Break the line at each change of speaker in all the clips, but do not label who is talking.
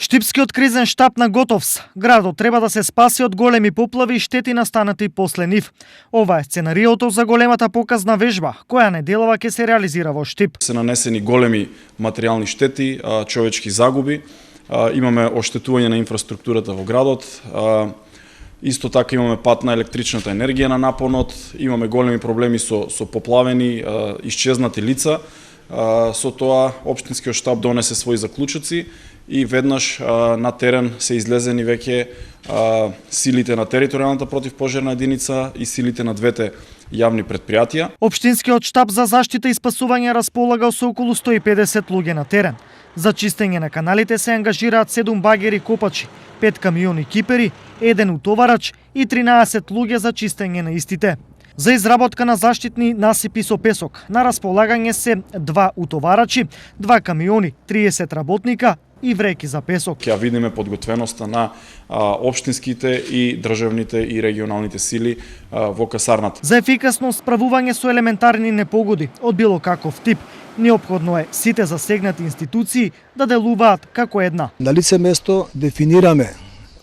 Штипскиот кризен штаб на Готовс. Градот треба да се спаси од големи поплави и штети настанати после нив. Ова е сценариото за големата показна вежба, која неделава ќе се реализира во Штип.
Се нанесени големи материјални штети, човечки загуби, имаме оштетување на инфраструктурата во градот, исто така имаме пат на електричната енергија на напонот, имаме големи проблеми со поплавени, исчезнати лица. Со тоа општинскиот штаб донесе своји заклучоци и веднаш на терен се излезени веќе силите на територијалната противпожарна единица и силите на двете јавни предпријатија.
Општинскиот штаб за заштита и спасување располага со околу 150 луѓе на терен. За чистење на каналите се ангажираат 7 багери копачи, 5 камиони кипери, 1 утоварач и 13 луѓе за чистење на истите. За изработка на заштитни насипи со песок на располагање се 2 утоварачи, 2 камиони, 30 работника и вреки за песок.
Ќе видиме подготвеноста на општинските и државните и регионалните сили во касарната.
За ефикасно справување со елементарни непогоди од било каков тип, неопходно е сите засегнати институции да делуваат како една.
На лице место дефинираме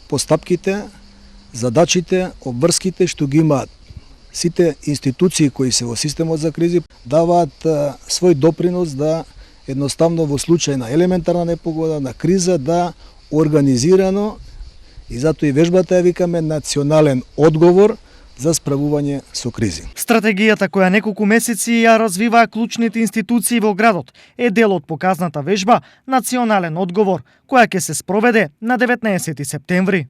постапките, задачите, обврските што ги имаат сите институции кои се во системот за кризи, даваат свој допринос да едноставно во случај на елементарна непогода, на криза, да организирано, и затоа и вежбата ја викаме национален одговор за справување со кризи.
Стратегијата која неколку месеци ја развиваа клучните институции во градот е дел од показната вежба Национален одговор, која ќе се спроведе на 19 септември.